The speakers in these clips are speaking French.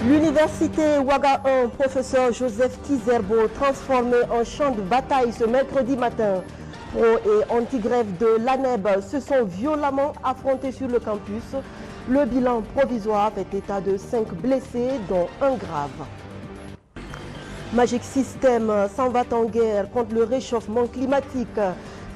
L'université Ouaga 1, professeur Joseph Kizerbo, transformé en champ de bataille ce mercredi matin. Pro et anti-grève de l'ANEB se sont violemment affrontés sur le campus. Le bilan provisoire fait état de 5 blessés, dont un grave. Magic System s'en va en guerre contre le réchauffement climatique.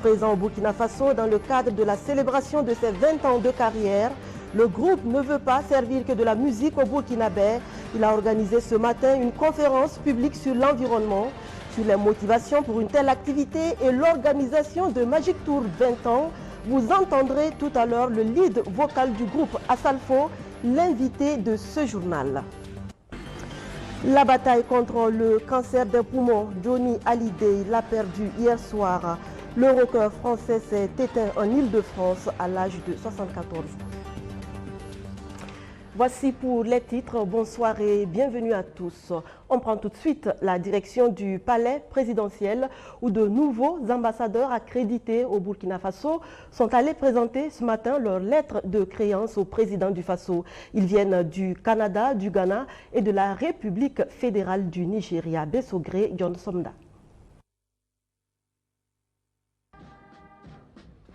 Présent au Burkina Faso dans le cadre de la célébration de ses 20 ans de carrière, le groupe ne veut pas servir que de la musique au Burkinabé. Il a organisé ce matin une conférence publique sur l'environnement, sur les motivations pour une telle activité et l'organisation de Magic Tour 20 ans. Vous entendrez tout à l'heure le lead vocal du groupe Asalfo, l'invité de ce journal. La bataille contre le cancer des poumons, Johnny Hallyday l'a perdu hier soir. Le rocker français s'est éteint en Île-de-France à l'âge de 74 ans. Voici pour les titres. Bonsoir et bienvenue à tous. On prend tout de suite la direction du palais présidentiel où de nouveaux ambassadeurs accrédités au Burkina Faso sont allés présenter ce matin leur lettre de créance au président du Faso. Ils viennent du Canada, du Ghana et de la République fédérale du Nigeria. Bessogré John Somda.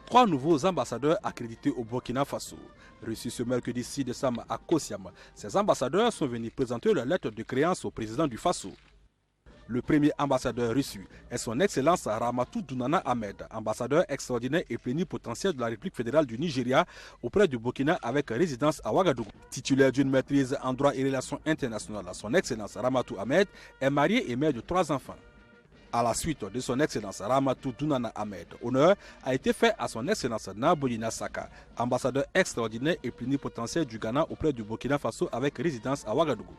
3 nouveaux ambassadeurs accrédités au Burkina Faso. Reçus ce mercredi 6 décembre à Kosiam, ces ambassadeurs sont venus présenter leur lettre de créance au président du Faso. Le premier ambassadeur reçu est son Excellence Ramatou Dunana Ahmed, ambassadeur extraordinaire et plénipotentiaire de la République fédérale du Nigeria auprès du Burkina avec résidence à Ouagadougou. Titulaire d'une maîtrise en droit et relations internationales, son Excellence Ramatou Ahmed est marié et mère de 3 enfants. À la suite de son Excellence Ramatou Dunana Ahmed, honneur a été fait à son Excellence Nabolina Saka, ambassadeur extraordinaire et plénipotentiaire du Ghana auprès du Burkina Faso avec résidence à Ouagadougou.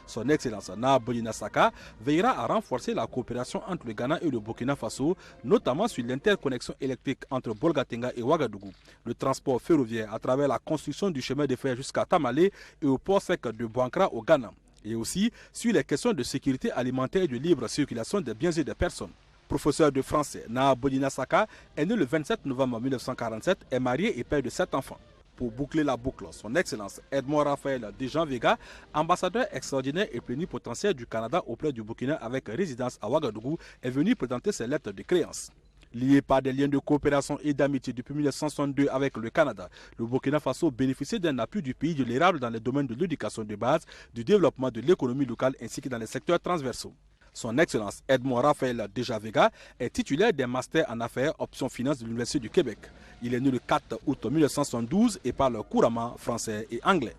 Son Excellence Nabolina Saka veillera à renforcer la coopération entre le Ghana et le Burkina Faso, notamment sur l'interconnexion électrique entre Bolgatenga et Ouagadougou, le transport ferroviaire à travers la construction du chemin de fer jusqu'à Tamale et au port sec de Boankra au Ghana, et aussi sur les questions de sécurité alimentaire et de libre circulation des biens et des personnes. Professeur de français, Nabolina Saka est né le 27 novembre 1947, est marié et père de 7 enfants. Pour boucler la boucle, son Excellence Edmond Raphaël Dejean Vega, ambassadeur extraordinaire et plénipotentiaire du Canada auprès du Burkina avec résidence à Ouagadougou, est venu présenter ses lettres de créance. Lié par des liens de coopération et d'amitié depuis 1962 avec le Canada, le Burkina Faso bénéficie d'un appui du pays de l'érable dans les domaines de l'éducation de base, du développement de l'économie locale ainsi que dans les secteurs transversaux. Son Excellence Edmond Raphaël Dejean Vega est titulaire des masters en affaires option finance de l'Université du Québec. Il est né le 4 août 1972 et parle couramment français et anglais.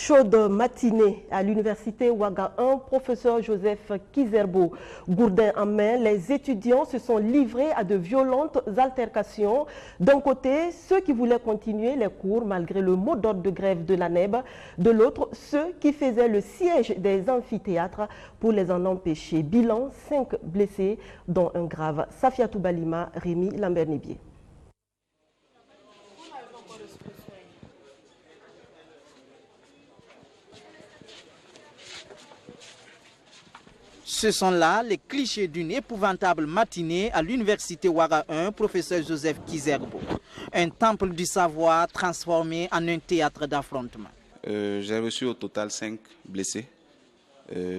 Chaude matinée à l'université Ouaga 1, professeur Joseph Kizerbo. Gourdin en main, les étudiants se sont livrés à de violentes altercations. D'un côté, ceux qui voulaient continuer les cours malgré le mot d'ordre de grève de l'ANEB. De l'autre, ceux qui faisaient le siège des amphithéâtres pour les en empêcher. Bilan, 5 blessés, dont un grave. Safiatou Balima, Rémi Lambert-Nibier. Ce sont là les clichés d'une épouvantable matinée à l'université Ouaga 1, professeur Joseph Kizerbo. Un temple du savoir transformé en un théâtre d'affrontement. J'ai reçu au total 5 blessés.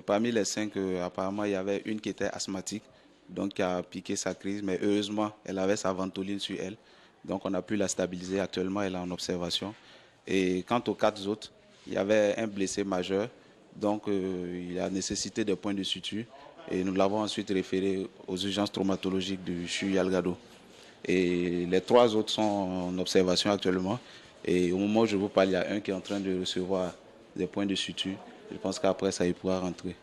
Parmi les 5, apparemment, il y avait une qui était asthmatique, donc qui a piqué sa crise, mais heureusement, elle avait sa ventoline sur elle. Donc on a pu la stabiliser. Actuellement, elle est en observation. Et quant aux 4 autres, il y avait un blessé majeur. Donc, il y a nécessité de points de suture et nous l'avons ensuite référé aux urgences traumatologiques du CHU Yalgado. Et les 3 autres sont en observation actuellement. Et au moment où je vous parle, il y a un qui est en train de recevoir des points de suture. Je pense qu'après ça, il pourra rentrer.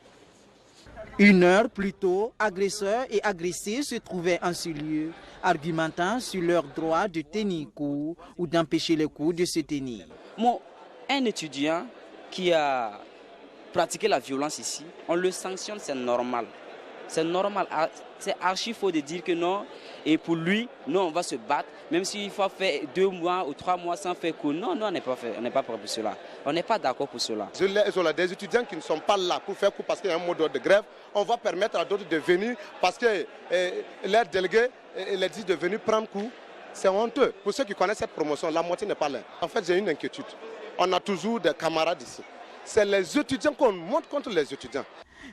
1 heure plus tôt, agresseurs et agressés se trouvaient en ce lieu, argumentant sur leur droit de tenir cours ou d'empêcher les cours de se tenir. Un étudiant qui a pratiquer la violence ici, on le sanctionne, c'est normal. C'est normal, c'est archi faux de dire que non. Et pour lui, non, on va se battre, même s'il faut faire 2 mois ou 3 mois sans faire cours. Non, on n'est pas prêt pour cela. On n'est pas d'accord pour cela. Des étudiants qui ne sont pas là pour faire cours parce qu'il y a un mot d'ordre de grève, on va permettre à d'autres de venir parce que leurs délégués les disent de venir prendre cours. C'est honteux. Pour ceux qui connaissent cette promotion, la moitié n'est pas là. En fait, j'ai une inquiétude. on a toujours des camarades ici. C'est les étudiants qu'on monte contre les étudiants.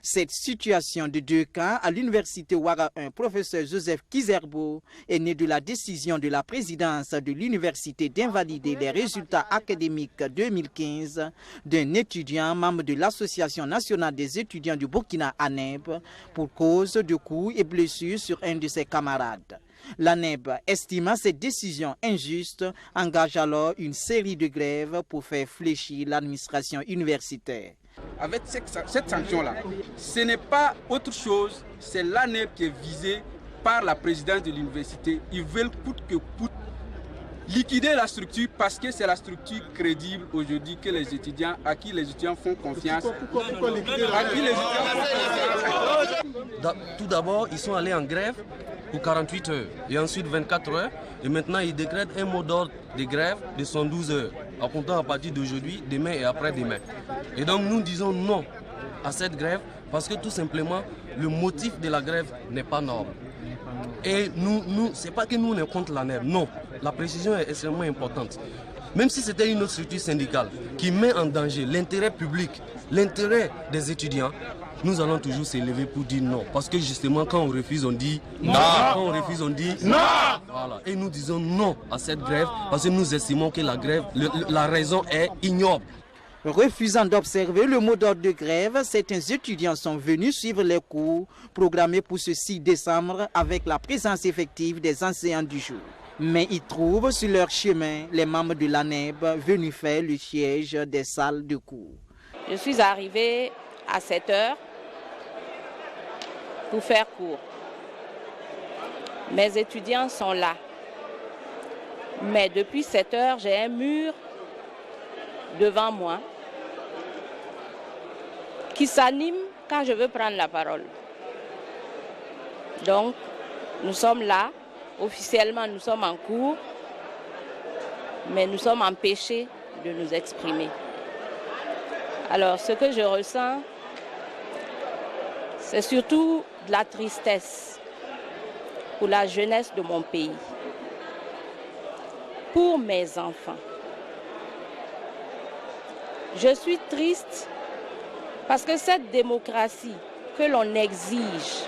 Cette situation de deux camps à l'université Ouara 1, professeur Joseph Kizerbo, est née de la décision de la présidence de l'université d'invalider les résultats académiques 2015 d'un étudiant membre de l'Association nationale des étudiants du Burkina ANEB pour cause de coups et blessures sur un de ses camarades. L'ANEB, estimant cette décision injuste, engage alors une série de grèves pour faire fléchir l'administration universitaire. Avec cette sanction-là, ce n'est pas autre chose, c'est l'ANEB qui est visée par la présidence de l'université. Ils veulent coûte que coûte liquider la structure parce que c'est la structure crédible aujourd'hui que les étudiants, à qui les étudiants font confiance. Tout d'abord, ils sont allés en grève pour 48 heures et ensuite 24 heures. Et maintenant, ils décrètent un mot d'ordre de grève de 112 heures, en comptant à partir d'aujourd'hui, demain et après-demain. Et donc, nous disons non à cette grève parce que tout simplement, le motif de la grève n'est pas noble. Et nous c'est pas que nous on est contre l'ANEB, non. La précision est extrêmement importante. Même si c'était une autre structure syndicale qui met en danger l'intérêt public, l'intérêt des étudiants, nous allons toujours s'élever pour dire non. Parce que justement, quand on refuse, on dit non. Quand on refuse, on dit non. Voilà. Et nous disons non à cette grève parce que nous estimons que la grève, la raison est ignoble. Refusant d'observer le mot d'ordre de grève, certains étudiants sont venus suivre les cours programmés pour ce 6 décembre avec la présence effective des enseignants du jour. Mais ils trouvent sur leur chemin les membres de l'ANEB venus faire le siège des salles de cours. Je suis arrivée à 7 heures pour faire cours. Mes étudiants sont là. Mais depuis 7 heures, j'ai un mur devant moi qui s'anime quand je veux prendre la parole. Donc, nous sommes là, officiellement nous sommes en cours, mais nous sommes empêchés de nous exprimer. Alors, ce que je ressens, c'est surtout de la tristesse pour la jeunesse de mon pays, pour mes enfants. Je suis triste parce que cette démocratie que l'on exige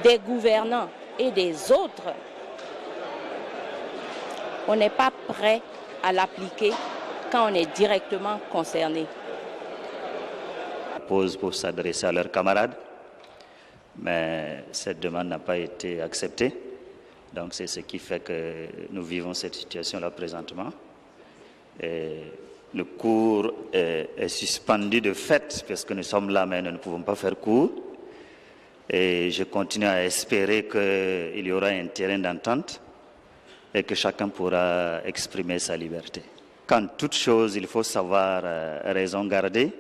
des gouvernants et des autres, on n'est pas prêt à l'appliquer quand on est directement concerné. Pause pour s'adresser à leurs camarades, mais cette demande n'a pas été acceptée. Donc c'est ce qui fait que nous vivons cette situation-là présentement. Et le cours est suspendu de fait parce que nous sommes là mais nous ne pouvons pas faire cours. Et je continue à espérer qu'il y aura un terrain d'entente et que chacun pourra exprimer sa liberté. Qu'en toute chose, il faut savoir raison garder.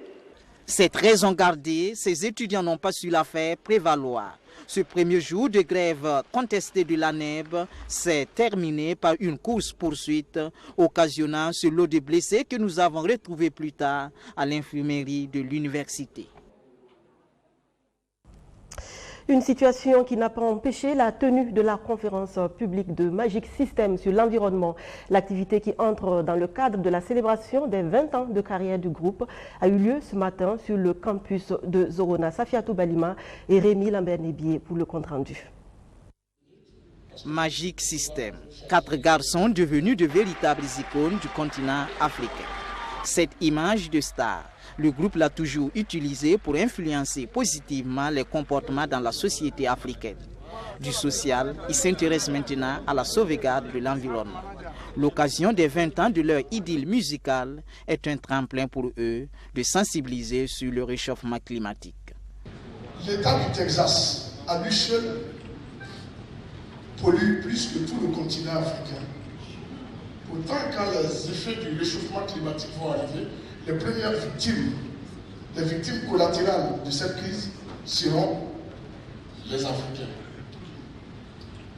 Cette raison gardée, ces étudiants n'ont pas su la faire prévaloir. Ce premier jour de grève contestée de l'ANEB s'est terminé par une course-poursuite occasionnant ce lot de blessés que nous avons retrouvé plus tard à l'infirmerie de l'université. Une situation qui n'a pas empêché la tenue de la conférence publique de Magic System sur l'environnement. L'activité qui entre dans le cadre de la célébration des 20 ans de carrière du groupe a eu lieu ce matin sur le campus de Zorona. Safiatou Balima et Rémi Lambert-Nébier pour le compte-rendu. Magic System, 4 garçons devenus de véritables icônes du continent africain. Cette image de star, le groupe l'a toujours utilisée pour influencer positivement les comportements dans la société africaine. Du social, il s'intéresse maintenant à la sauvegarde de l'environnement. L'occasion des 20 ans de leur idylle musicale est un tremplin pour eux de sensibiliser sur le réchauffement climatique. L'État du Texas, à lui seul, pollue plus que tout le continent africain. Pourtant, quand les effets du réchauffement climatique vont arriver, les premières victimes, les victimes collatérales de cette crise seront les Africains.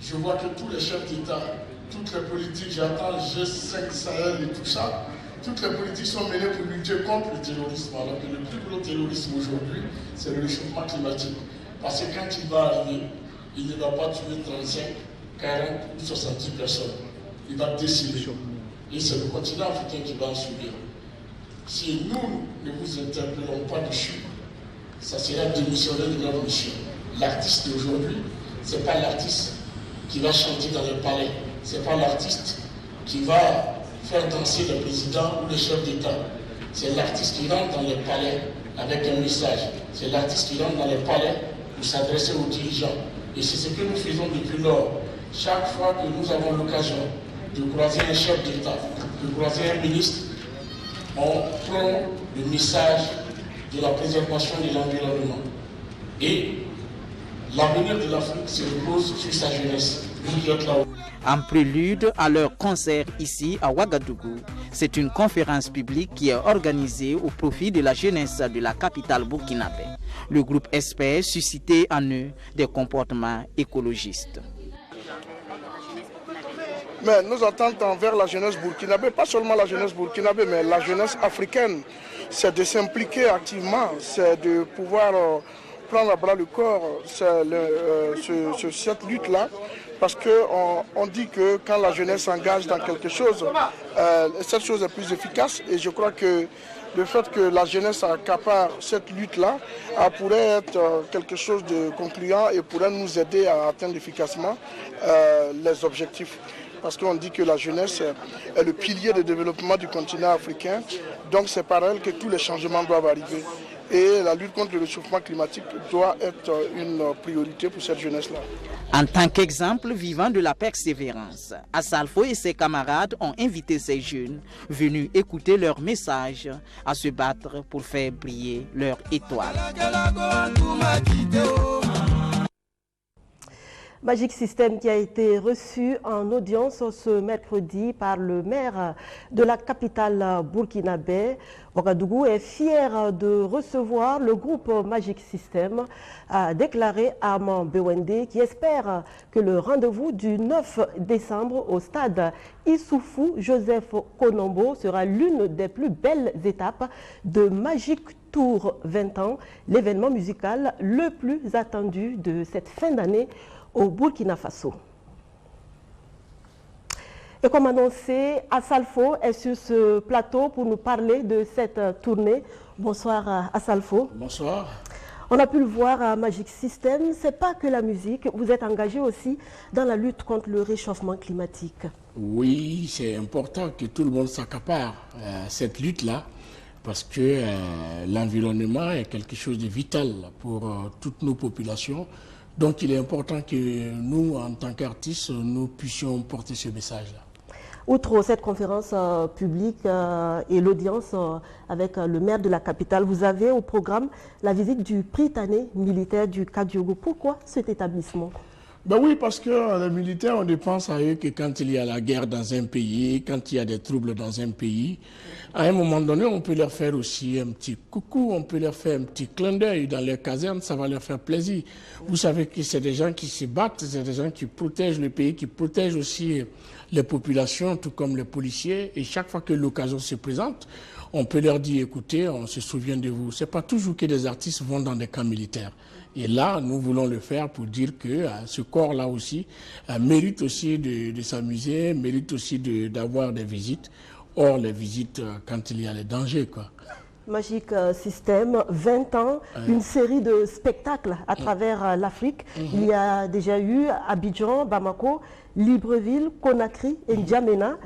Je vois que tous les chefs d'État, toutes les politiques, j'entends G5 Sahel et tout ça, toutes les politiques sont menées pour lutter contre le terrorisme. Alors que le plus gros terrorisme aujourd'hui, c'est le réchauffement climatique. Parce que quand il va arriver, il ne va pas tuer 35, 40 ou 70 personnes. Il va décimer. Et c'est le continent africain qui va en subir. Si nous ne vous interpellons pas dessus, ça sera démissionner de notre mission. L'artiste d'aujourd'hui, ce n'est pas l'artiste qui va chanter dans les palais, ce n'est pas l'artiste qui va faire danser le président ou le chef d'État. C'est l'artiste qui rentre dans les palais avec un message. C'est l'artiste qui rentre dans les palais pour s'adresser aux dirigeants. Et c'est ce que nous faisons depuis lors. Chaque fois que nous avons l'occasion de croiser un chef d'État, de croiser un ministre, on prend le message de la préservation de l'environnement. Et l'avenir de l'Afrique se repose sur sa jeunesse. Vous qui êtes là-haut. En prélude à leur concert ici à Ouagadougou, c'est une conférence publique qui est organisée au profit de la jeunesse de la capitale burkinabé. Le groupe espère susciter en eux des comportements écologistes. Mais nos attentes envers la jeunesse burkinabé, pas seulement la jeunesse burkinabé, mais la jeunesse africaine, c'est de s'impliquer activement, c'est de pouvoir prendre à bras le corps cette lutte-là. Parce qu'on dit que quand la jeunesse s'engage dans quelque chose, cette chose est plus efficace. Et je crois que le fait que la jeunesse accapare cette lutte-là pourrait être quelque chose de concluant et pourrait nous aider à atteindre efficacement les objectifs. Parce qu'on dit que la jeunesse est le pilier de développement du continent africain. Donc c'est par elle que tous les changements doivent arriver. Et la lutte contre le réchauffement climatique doit être une priorité pour cette jeunesse-là. En tant qu'exemple vivant de la persévérance, Assalfo et ses camarades ont invité ces jeunes venus écouter leur message à se battre pour faire briller leur étoile. Magic System qui a été reçu en audience ce mercredi par le maire de la capitale burkinabé. Ouagadougou est fier de recevoir le groupe Magic System, a déclaré Armand Bewende, qui espère que le rendez-vous du 9 décembre au stade Issoufou Joseph Konombo sera l'une des plus belles étapes de Magic Tour 20 ans, l'événement musical le plus attendu de cette fin d'année au Burkina Faso. Et comme annoncé, Assalfo est sur ce plateau pour nous parler de cette tournée. Bonsoir Assalfo. Bonsoir. On a pu le voir à Magic System, ce n'est pas que la musique, vous êtes engagé aussi dans la lutte contre le réchauffement climatique. Oui, c'est important que tout le monde s'accapare cette lutte-là, parce que l'environnement est quelque chose de vital pour toutes nos populations. Donc il est important que nous, en tant qu'artistes, nous puissions porter ce message-là. Outre cette conférence publique et l'audience avec le maire de la capitale, vous avez au programme la visite du Prytanée militaire du Kadiogo. Pourquoi cet établissement? Ben oui, parce que les militaires, on ne pense à eux que quand il y a la guerre dans un pays, quand il y a des troubles dans un pays. À un moment donné, on peut leur faire aussi un petit coucou, on peut leur faire un petit clin d'œil dans leur caserne, ça va leur faire plaisir. Vous savez que c'est des gens qui se battent, c'est des gens qui protègent le pays, qui protègent aussi les populations, tout comme les policiers. Et chaque fois que l'occasion se présente, on peut leur dire, écoutez, on se souvient de vous. Ce n'est pas toujours que des artistes vont dans des camps militaires. Et là, nous voulons le faire pour dire que ce corps-là aussi mérite aussi de s'amuser, mérite aussi d'avoir des visites. Or, les visites, quand il y a les dangers, quoi. Magic System, 20 ans, une série de spectacles à travers l'Afrique. Il y a déjà eu Abidjan, Bamako, Libreville, Conakry et N'Djamena.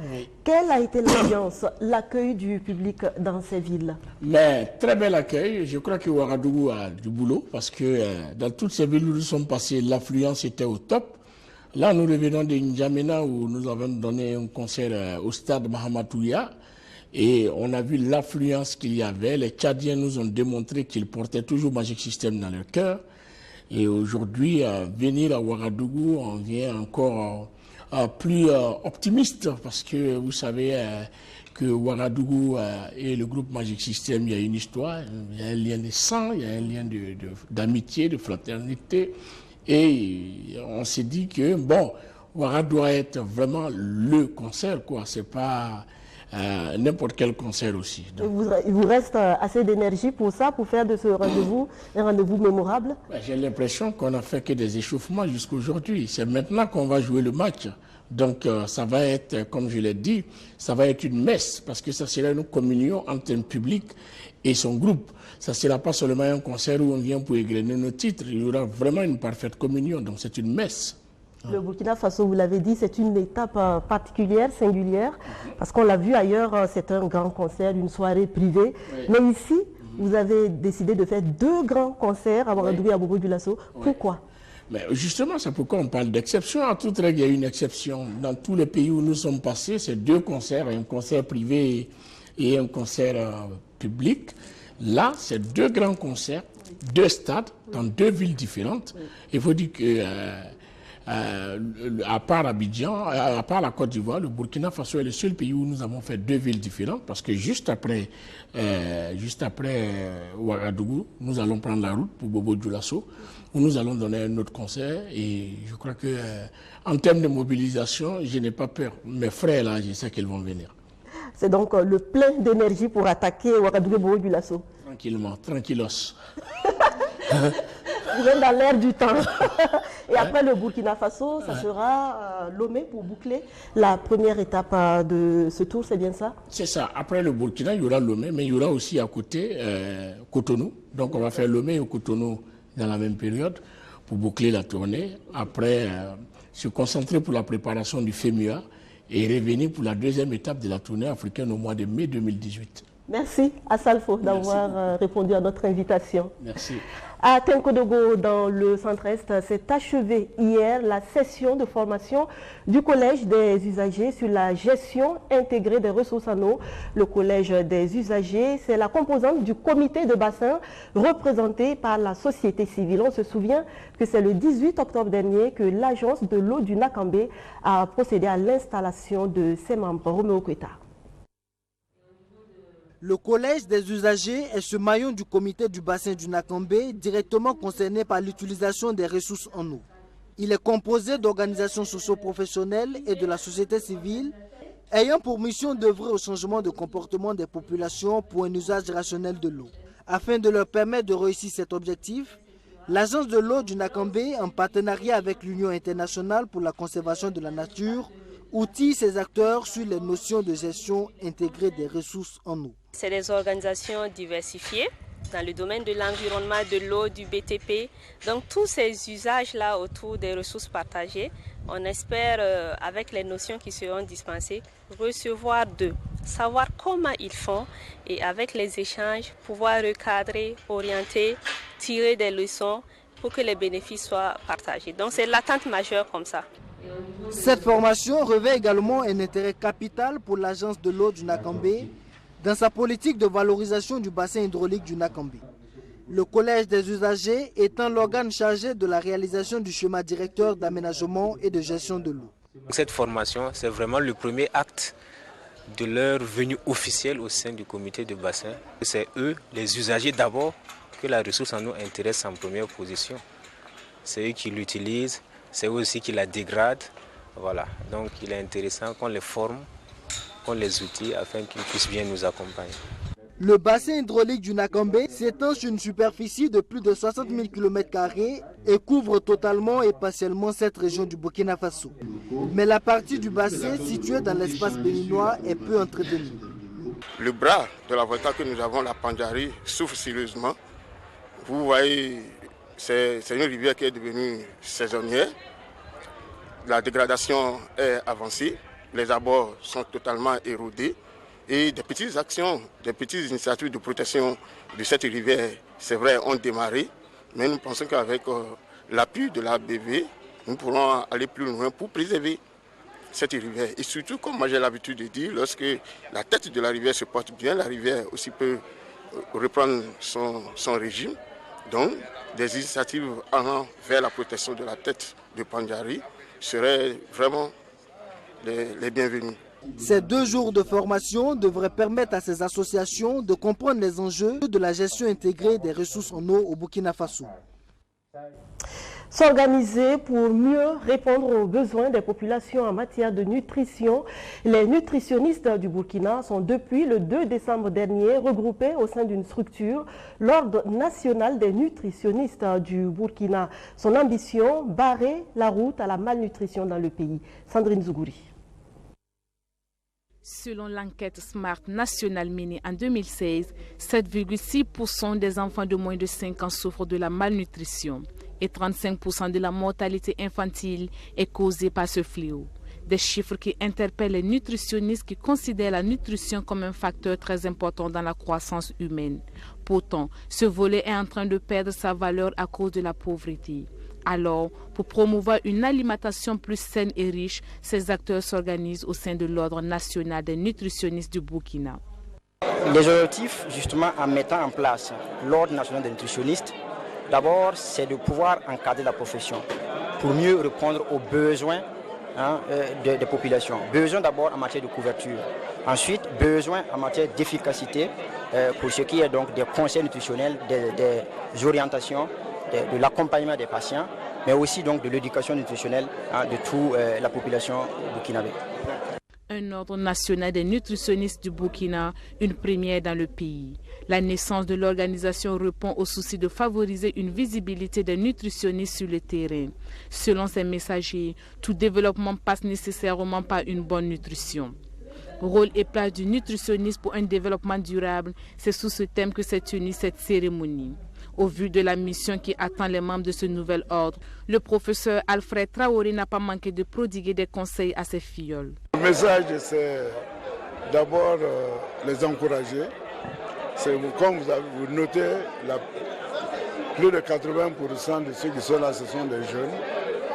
Quelle a été l'ambiance, l'accueil du public dans ces villes? Mais très bel accueil. Je crois que Ouagadougou a du boulot parce que dans toutes ces villes où nous sommes passés, l'affluence était au top. Là, nous revenons de N'Djamena où nous avons donné un concert au stade Mahamatouya. Et on a vu l'affluence qu'il y avait. Les Tchadiens nous ont démontré qu'ils portaient toujours Magic System dans leur cœur. Et aujourd'hui, venir à Ouagadougou, on vient encore plus optimiste parce que vous savez que Ouagadougou et le groupe Magic System, il y a une histoire, il y a un lien de sang, il y a un lien d'amitié, de fraternité. Et on s'est dit que, bon, Ouagadougou doit être vraiment le concert, quoi. C'est pas n'importe quel concert aussi. Il vous reste assez d'énergie pour ça, pour faire de ce rendez-vous un rendez-vous mémorable? J'ai l'impression qu'on n'a fait que des échauffements jusqu'à aujourd'hui. C'est maintenant qu'on va jouer le match. Donc ça va être, comme je l'ai dit, ça va être une messe, parce que ça sera une communion entre un public et son groupe. Ça ne sera pas seulement un concert où on vient pour égrener nos titres, il y aura vraiment une parfaite communion, donc c'est une messe. Le Burkina Faso, vous l'avez dit, c'est une étape particulière, singulière, parce qu'on l'a vu ailleurs, c'est un grand concert, une soirée privée. Oui. Mais ici, vous avez décidé de faire 2 grands concerts à Ouagadougou et à Bobo-Dioulasso. Pourquoi? Mais justement, c'est pourquoi on parle d'exception. À toute règle, il y a une exception. Dans tous les pays où nous sommes passés, c'est 2 concerts, un concert privé et un concert public. Là, c'est 2 grands concerts, 2 stades, dans 2 villes différentes. Il faut dire que... à part Abidjan, à part la Côte d'Ivoire, le Burkina Faso est le seul pays où nous avons fait 2 villes différentes, parce que juste après Ouagadougou, nous allons prendre la route pour Bobo-Dioulasso, où nous allons donner un autre concert. Et je crois que en termes de mobilisation, je n'ai pas peur. Mes frères là, je sais qu'ils vont venir. C'est donc le plein d'énergie pour attaquer Ouagadougou et Bobo-Dioulasso. Tranquillement, tranquillos. Vous êtes dans l'air du temps. Et après le Burkina Faso, ça sera Lomé pour boucler la première étape de ce tour, c'est bien ça? C'est ça. Après le Burkina, il y aura Lomé, mais il y aura aussi à côté Cotonou. Donc on va faire Lomé et Cotonou dans la même période pour boucler la tournée. Après, se concentrer pour la préparation du FEMUA et revenir pour la 2e étape de la tournée africaine au mois de mai 2018. Merci à Salfo d'avoir répondu à notre invitation. Merci. À Tenkodogo, dans le centre-est, s'est achevée hier la session de formation du Collège des usagers sur la gestion intégrée des ressources en eau. Le Collège des usagers, c'est la composante du comité de bassin représenté par la société civile. On se souvient que c'est le 18 octobre dernier que l'agence de l'eau du Nakambé a procédé à l'installation de ses membres. Roméo Kweta. Le collège des usagers est ce maillon du comité du bassin du Nakambé directement concerné par l'utilisation des ressources en eau. Il est composé d'organisations socio-professionnelles et de la société civile ayant pour mission d'œuvrer au changement de comportement des populations pour un usage rationnel de l'eau. Afin de leur permettre de réussir cet objectif, l'agence de l'eau du Nakambé, en partenariat avec l'Union internationale pour la conservation de la nature, outille ses acteurs sur les notions de gestion intégrée des ressources en eau. C'est des organisations diversifiées dans le domaine de l'environnement, de l'eau, du BTP. Donc tous ces usages-là autour des ressources partagées, on espère, avec les notions qui seront dispensées, recevoir d'eux, savoir comment ils font et avec les échanges, pouvoir recadrer, orienter, tirer des leçons pour que les bénéfices soient partagés. Donc c'est l'attente majeure comme ça. Cette formation revêt également un intérêt capital pour l'agence de l'eau du Nakambé dans sa politique de valorisation du bassin hydraulique du Nakambé. Le collège des usagers étant l'organe chargé de la réalisation du schéma directeur d'aménagement et de gestion de l'eau. Cette formation, c'est vraiment le premier acte de leur venue officielle au sein du comité de bassin. C'est eux, les usagers d'abord, que la ressource en eau intéresse en première position. C'est eux qui l'utilisent. C'est eux aussi qui la dégradent. Voilà. Donc il est intéressant qu'on les forme, qu'on les outille afin qu'ils puissent bien nous accompagner. Le bassin hydraulique du Nakambé s'étend sur une superficie de plus de 60 000 km² et couvre totalement et partiellement cette région du Burkina Faso. Mais la partie du bassin située dans l'espace béninois est peu entretenue. Le bras de la volta que nous avons, la Pandjari, souffre sérieusement. Vous voyez, c'est une rivière qui est devenue saisonnière. La dégradation est avancée, les abords sont totalement érodés et des petites actions, des petites initiatives de protection de cette rivière, c'est vrai, ont démarré, mais nous pensons qu'avec l'appui de la BV, nous pourrons aller plus loin pour préserver cette rivière. Et surtout, comme moi j'ai l'habitude de dire, lorsque la tête de la rivière se porte bien, la rivière aussi peut reprendre son régime. Donc, des initiatives allant vers la protection de la tête de Pandjari seraient vraiment les bienvenus. Ces 2 jours de formation devraient permettre à ces associations de comprendre les enjeux de la gestion intégrée des ressources en eau au Burkina Faso. S'organiser pour mieux répondre aux besoins des populations en matière de nutrition. Les nutritionnistes du Burkina sont depuis le 2 décembre dernier regroupés au sein d'une structure, l'Ordre national des nutritionnistes du Burkina. Son ambition, barrer la route à la malnutrition dans le pays. Sandrine Zougouri. Selon l'enquête Smart nationale menée en 2016, 7,6% des enfants de moins de 5 ans souffrent de la malnutrition et 35% de la mortalité infantile est causée par ce fléau. Des chiffres qui interpellent les nutritionnistes qui considèrent la nutrition comme un facteur très important dans la croissance humaine. Pourtant, ce volet est en train de perdre sa valeur à cause de la pauvreté. Alors, pour promouvoir une alimentation plus saine et riche, ces acteurs s'organisent au sein de l'Ordre national des nutritionnistes du Burkina. Les objectifs, justement, en mettant en place l'Ordre national des nutritionnistes, d'abord, c'est de pouvoir encadrer la profession pour mieux répondre aux besoins des populations. Besoin d'abord en matière de couverture. Ensuite, besoin en matière d'efficacité pour ce qui est donc des conseils nutritionnels, des orientations, de l'accompagnement des patients, mais aussi donc de l'éducation nutritionnelle de toute la population burkinabé. Un ordre national des nutritionnistes du Burkina, une première dans le pays. La naissance de l'organisation répond au souci de favoriser une visibilité des nutritionnistes sur le terrain. Selon ces messagers, tout développement passe nécessairement par une bonne nutrition. Rôle et place du nutritionniste pour un développement durable, c'est sous ce thème que s'est tenue cette cérémonie. Au vu de la mission qui attend les membres de ce nouvel ordre, le professeur Alfred Traoré n'a pas manqué de prodiguer des conseils à ses filleuls. Le message, c'est d'abord les encourager. Comme vous notez, plus de 80% de ceux qui sont là, ce sont des jeunes.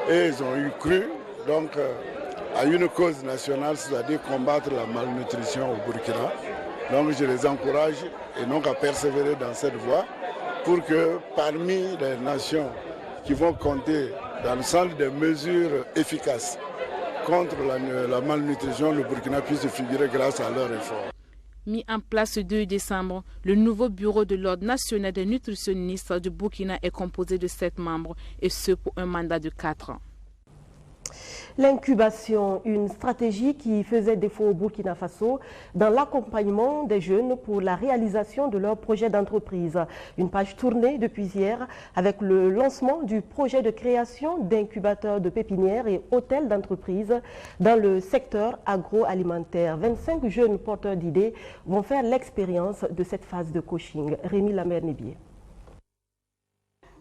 Et ils ont eu cru donc, à une cause nationale, c'est-à-dire combattre la malnutrition au Burkina. Donc je les encourage et donc à persévérer dans cette voie, pour que parmi les nations qui vont compter dans le sens des mesures efficaces contre la malnutrition, le Burkina puisse figurer grâce à leurs efforts. Mis en place le 2 décembre, le nouveau bureau de l'Ordre national des nutritionnistes du Burkina est composé de 7 membres, et ce pour un mandat de 4 ans. L'incubation, une stratégie qui faisait défaut au Burkina Faso dans l'accompagnement des jeunes pour la réalisation de leurs projets d'entreprise. Une page tournée depuis hier avec le lancement du projet de création d'incubateurs de pépinières et hôtels d'entreprise dans le secteur agroalimentaire. 25 jeunes porteurs d'idées vont faire l'expérience de cette phase de coaching. Rémi Lamer-Nébier.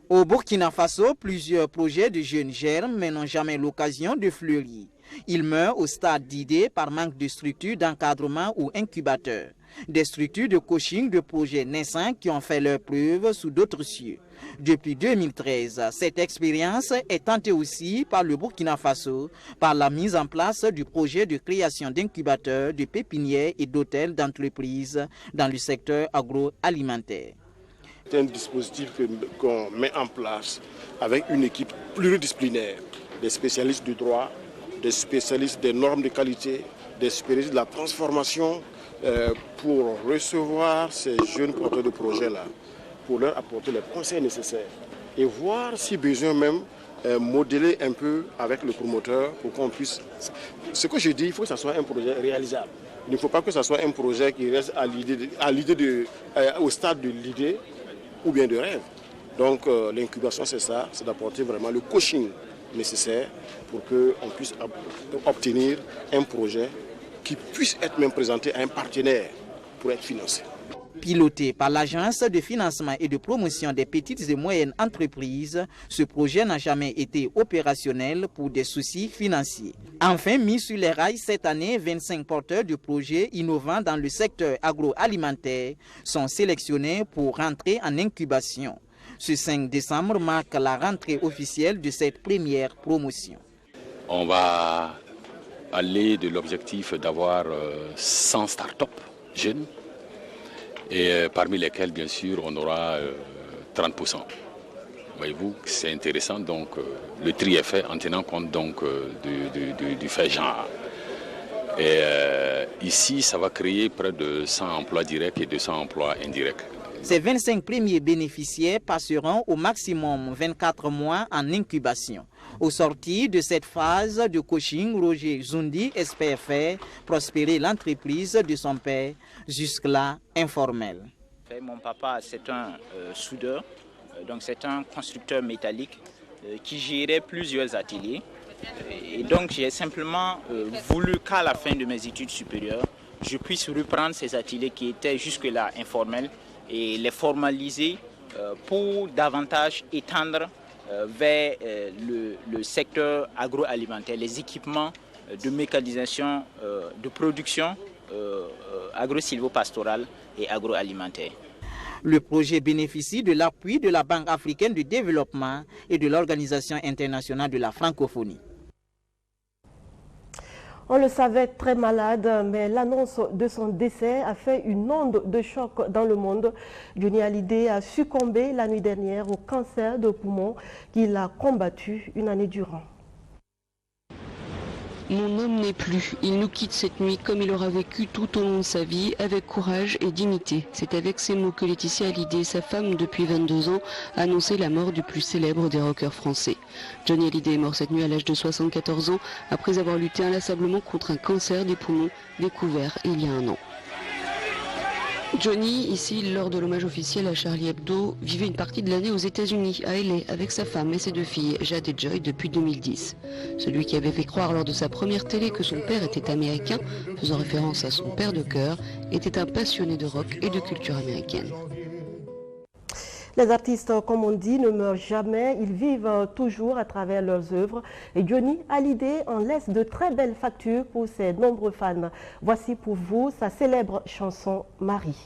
Au Burkina Faso, plusieurs projets de jeunes germent mais n'ont jamais l'occasion de fleurir. Ils meurent au stade d'idées par manque de structures d'encadrement ou incubateurs. Des structures de coaching de projets naissants qui ont fait leur preuve sous d'autres cieux. Depuis 2013, cette expérience est tentée aussi par le Burkina Faso par la mise en place du projet de création d'incubateurs, de pépinières et d'hôtels d'entreprise dans le secteur agroalimentaire. C'est un dispositif qu'on met en place avec une équipe pluridisciplinaire, des spécialistes du droit, des spécialistes des normes de qualité, des spécialistes de la transformation pour recevoir ces jeunes porteurs de projets-là, pour leur apporter les conseils nécessaires et voir si besoin même modeler un peu avec le promoteur pour qu'on puisse... Ce que je dis, il faut que ce soit un projet réalisable. Il ne faut pas que ce soit un projet qui reste au stade de l'idée ou bien de rêve. Donc l'incubation, c'est ça, c'est d'apporter vraiment le coaching nécessaire pour qu'on puisse obtenir un projet qui puisse être même présenté à un partenaire pour être financé. Piloté par l'Agence de financement et de promotion des petites et moyennes entreprises, ce projet n'a jamais été opérationnel pour des soucis financiers. Enfin, mis sur les rails cette année, 25 porteurs de projets innovants dans le secteur agroalimentaire sont sélectionnés pour rentrer en incubation. Ce 5 décembre marque la rentrée officielle de cette première promotion. On va aller de l'objectif d'avoir 100 start-up jeunes, et parmi lesquels, bien sûr, on aura 30%. Voyez-vous, c'est intéressant, donc le tri est fait en tenant compte donc, du fait genre. Et ici, ça va créer près de 100 emplois directs et 200 emplois indirects. Ces 25 premiers bénéficiaires passeront au maximum 24 mois en incubation. Au sortir de cette phase de coaching, Roger Zundi espère faire prospérer l'entreprise de son père, jusque-là informelle. Mon papa, c'est un soudeur, donc c'est un constructeur métallique qui gérait plusieurs ateliers. Et donc j'ai simplement voulu qu'à la fin de mes études supérieures, je puisse reprendre ces ateliers qui étaient jusque-là informels et les formaliser pour davantage étendre vers le secteur agroalimentaire, les équipements de mécanisation, de production agro-silvopastorale et agroalimentaire. Le projet bénéficie de l'appui de la Banque africaine de développement et de l'Organisation internationale de la francophonie. On le savait très malade, mais l'annonce de son décès a fait une onde de choc dans le monde. Johnny Hallyday a succombé la nuit dernière au cancer de poumon qu'il a combattu une année durant. Mon homme n'est plus. Il nous quitte cette nuit comme il aura vécu tout au long de sa vie, avec courage et dignité. C'est avec ces mots que Laetitia Hallyday, sa femme depuis 22 ans, a annoncé la mort du plus célèbre des rockers français. Johnny Hallyday est mort cette nuit à l'âge de 74 ans, après avoir lutté inlassablement contre un cancer des poumons découvert il y a un an. Johnny, ici, lors de l'hommage officiel à Charlie Hebdo, vivait une partie de l'année aux États-Unis, à LA, avec sa femme et ses deux filles, Jade et Joy, depuis 2010. Celui qui avait fait croire lors de sa première télé que son père était américain, faisant référence à son père de cœur, était un passionné de rock et de culture américaine. Les artistes, comme on dit, ne meurent jamais, ils vivent toujours à travers leurs œuvres. Et Johnny Hallyday en laisse de très belles factures pour ses nombreux fans. Voici pour vous sa célèbre chanson « Marie ».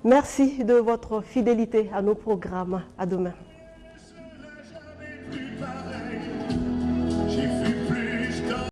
Merci de votre fidélité à nos programmes. À demain.